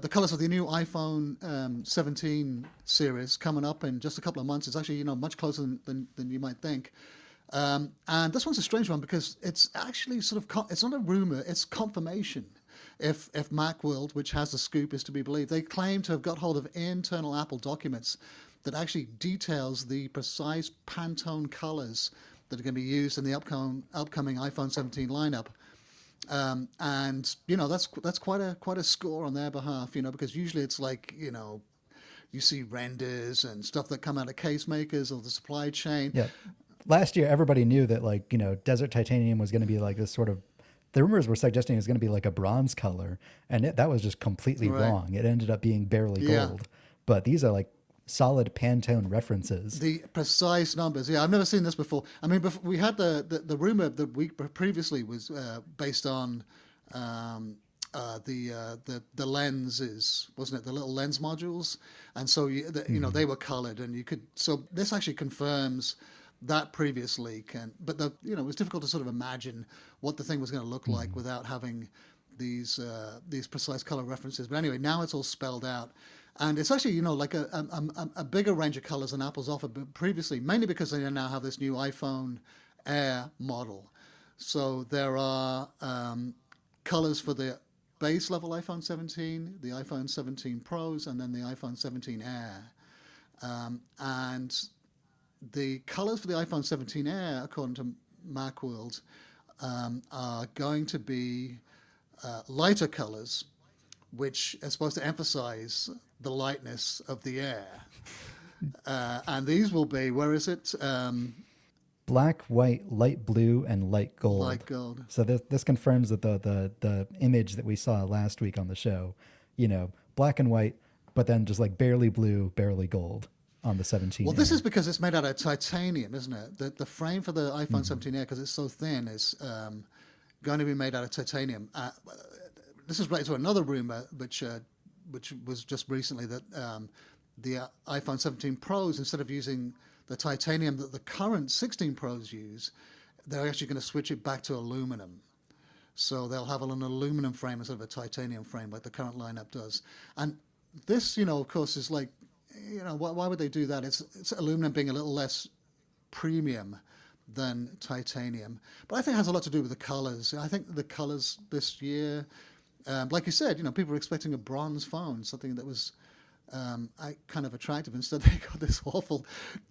the colors of the new iPhone 17 series coming up in just a couple of months. It's actually much closer than you might think. And this one's a strange one because it's actually sort of it's not a rumor, it's confirmation. If Macworld, which has the scoop, is to be believed, they claim to have got hold of internal Apple documents that actually details the precise Pantone colors that are going to be used in the upcoming iPhone 17 lineup. And that's quite a score on their behalf, because usually it's like you see renders and stuff that come out of case makers or the supply chain. Yeah. Last year, everybody knew that desert titanium was going to be like this sort of. The rumors were suggesting it was going to be like a bronze color, and that was just completely Right. wrong. It ended up being barely Yeah. gold. But these are like solid Pantone references. The precise numbers. Yeah, I've never seen this before. I mean, we had the rumor the week previously was based on the lenses, wasn't it? The little lens modules, and so they were colored, and you could. So this actually confirms that previous leak, but it was difficult to sort of imagine what the thing was going to look like without having these precise color references. But anyway, now it's all spelled out. And it's actually, like a bigger range of colors than Apple's offered previously, mainly because they now have this new iPhone Air model. So there are colors for the base level iPhone 17, the iPhone 17 Pros, and then the iPhone 17 Air. And the colors for the iPhone 17 Air, according to Macworld, are going to be lighter colors, which are supposed to emphasize the lightness of the air. And these will be, where is it? Black, white, light blue, and light gold. Light gold. So this confirms that the image that we saw last week on the show, black and white, but then just like barely blue, barely gold on the 17 Well, Air. this is because it's made out of titanium, isn't it? The frame for the iPhone 17 Air, because it's so thin, is going to be made out of titanium. This is related to another rumor, which was just recently, that the iPhone 17 Pros, instead of using the titanium that the current 16 Pros use, they're actually going to switch it back to aluminum. So they'll have an aluminum frame instead of a titanium frame like the current lineup does. And this, of course, is like, why would they do that? It's aluminum being a little less premium than titanium. But I think it has a lot to do with the colors. I think the colors this year, like you said, people were expecting a bronze phone, something that was kind of attractive. Instead, they got this awful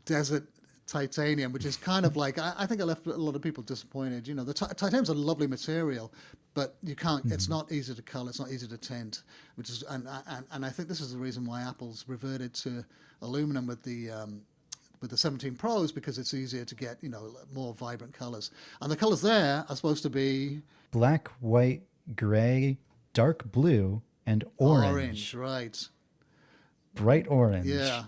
desert titanium, which is kind of like, I think it left a lot of people disappointed. The titanium's a lovely material, but you can't. It's not easy to color. It's not easy to tint, which is, and I think this is the reason why Apple's reverted to aluminum with the 17 Pros, because it's easier to get more vibrant colors. And the colors there are supposed to be black, white, gray, dark blue, and orange. Orange, right? Bright orange. Yeah.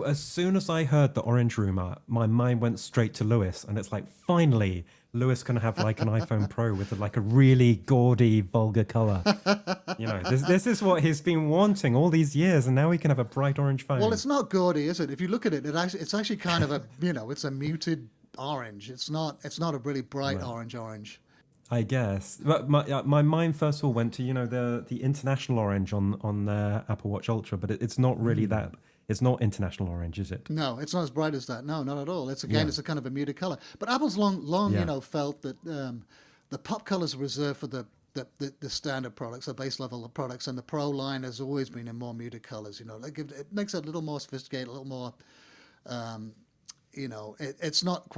As soon as I heard the orange rumor, my mind went straight to Lewis, and it's like, finally, Lewis can have like an iPhone Pro with like a really gaudy, vulgar color. This is what he's been wanting all these years, and now he can have a bright orange phone. Well, it's not gaudy, is it? If you look at it, it's actually kind of a it's a muted orange. It's not a really bright orange. I guess, but my mind first of all went to the international orange on the Apple Watch Ultra, but it's not really that. It's not international orange, is it? No, it's not as bright as that. No, not at all. It's a kind of a muted color. But Apple's long felt that the pop colors are reserved for the standard products, the base level of products, and the Pro line has always been in more muted colors. It makes it a little more sophisticated, a little more. It's not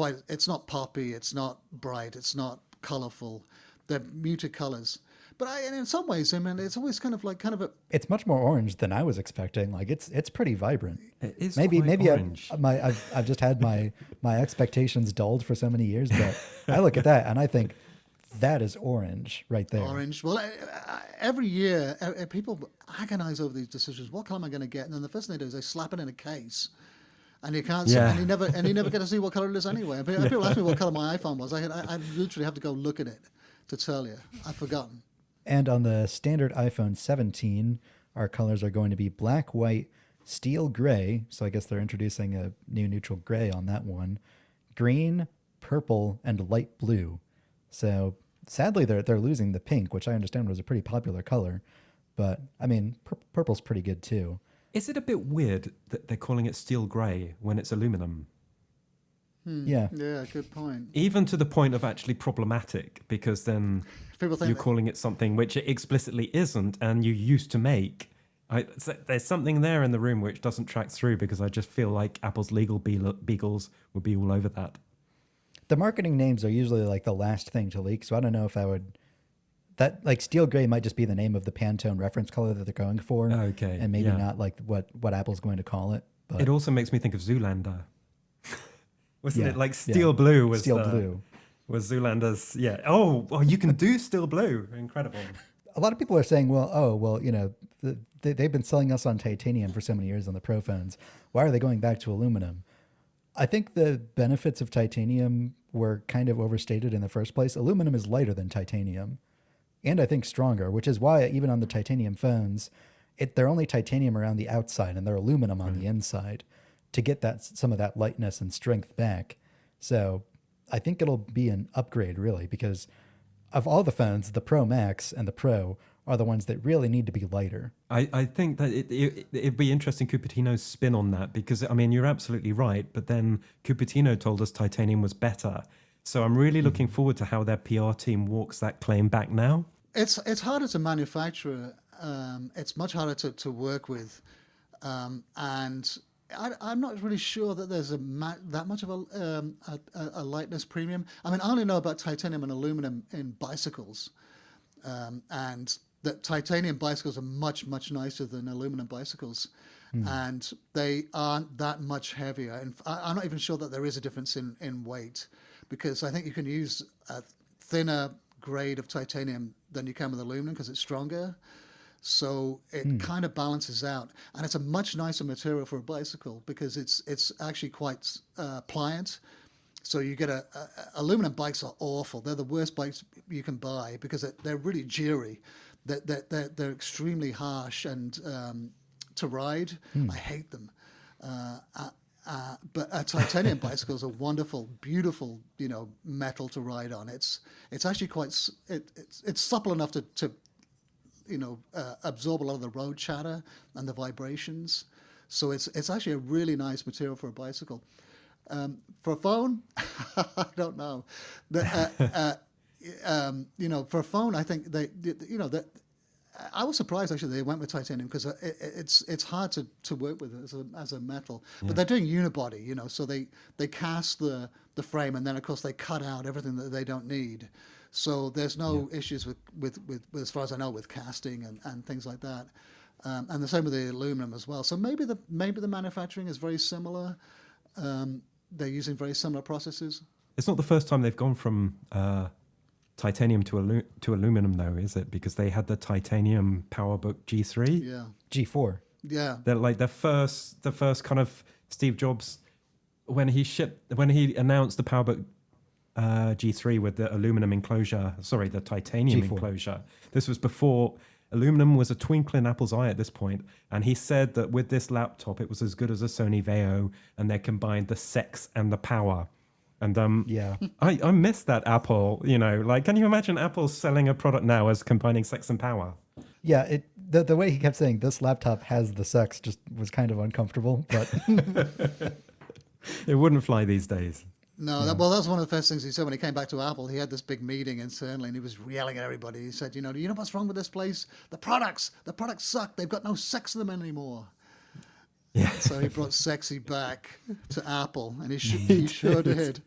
poppy. It's not bright. It's not colorful. They're muted colors. But in some ways, it's always kind of a. It's much more orange than I was expecting. Like it's pretty vibrant. It is maybe orange. I've just had my expectations dulled for so many years, but I look at that and I think that is orange right there. Orange. Well, every year people agonize over these decisions. What color am I going to get? And then the first thing they do is they slap it in a case. And you can't see, and you never get to see what color it is anyway. And people ask me what color my iPhone was. I literally have to go look at it to tell you. I've forgotten. And on the standard iPhone 17, our colors are going to be black, white, steel gray. So I guess they're introducing a new neutral gray on that one. Green, purple, and light blue. So sadly, they're losing the pink, which I understand was a pretty popular color. but I mean, purple's pretty good too. Is it a bit weird that they're calling it steel grey when it's aluminum? Yeah. Yeah, good point. Even to the point of actually problematic, because then People think you're that- calling it something which it explicitly isn't and you used to make. There's something there in the room which doesn't track through, because I just feel like Apple's legal beagles would be all over that. The marketing names are usually like the last thing to leak, so I don't know if I would. That like steel gray might just be the name of the Pantone reference color that they're going for, Okay, and maybe yeah. not like what Apple's going to call it. But It also makes me think of Zoolander. Wasn't Yeah, it like yeah. steel blue was Steel blue. was Zoolander's? Yeah. Oh, you can do steel blue. Incredible. A lot of people are saying, well, you know, they've been selling us on titanium for so many years on the Pro phones. Why are they going back to aluminum? I think the benefits of titanium were kind of overstated in the first place. Aluminum is lighter than titanium, and I think stronger, which is why even on the titanium phones, they're only titanium around the outside and they're aluminum on the inside to get that some of that lightness and strength back. So I think it'll be an upgrade, really, because of all the phones, the Pro Max and the Pro are the ones that really need to be lighter. I think that it'd be interesting Cupertino's spin on that, because, I mean, you're absolutely right. But then Cupertino told us titanium was better. So I'm really looking forward to how their PR team walks that claim back now. It's harder to manufacture. It's much harder to work with, and I'm not really sure that there's that much of a lightness premium. I mean, I only know about titanium and aluminum in bicycles, and that titanium bicycles are much nicer than aluminum bicycles, and they aren't that much heavier. And I'm not even sure that there is a difference in weight, because I think you can use a thinner grade of titanium than you can with aluminum because it's stronger. So it kind of balances out, and it's a much nicer material for a bicycle because it's actually quite pliant. So you get aluminum bikes are awful. They're the worst bikes you can buy because they're really jeery. They're extremely harsh and to ride. I hate them. But titanium bicycles are wonderful, beautiful, metal to ride on. It's actually quite it's supple enough to absorb a lot of the road chatter and the vibrations. So it's actually a really nice material for a bicycle. For a phone, I don't know. For a phone, I think that I was surprised actually they went with titanium because it's hard to work with as a metal. But they're doing unibody, so they cast the frame, and then of course they cut out everything that they don't need. So there's no issues with as far as I know, with casting and things like that. And the same with the aluminum as well. So maybe the manufacturing is very similar. They're using very similar processes. It's not the first time they've gone from titanium to aluminum, though, is it? Because they had the titanium PowerBook G3. Yeah. G4. Yeah. They're like the first kind of Steve Jobs when he announced the PowerBook G3 with the aluminum enclosure. Sorry, the titanium G4. enclosure. This was before aluminum was a twinkle in Apple's eye at this point, and he said that with this laptop, it was as good as a Sony Vaio, and they combined the sex and the power. And Yeah. I miss that Apple. Can you imagine Apple selling a product now as combining sex and power? Yeah, the way he kept saying this laptop has the sex just was kind of uncomfortable, but It wouldn't fly these days. No, that was one of the first things he said when he came back to Apple. He had this big meeting internally, and he was yelling at everybody. He said, you know what's wrong with this place? The products suck. They've got no sex in them anymore. Yeah. So he brought sexy back to Apple, and he sure did.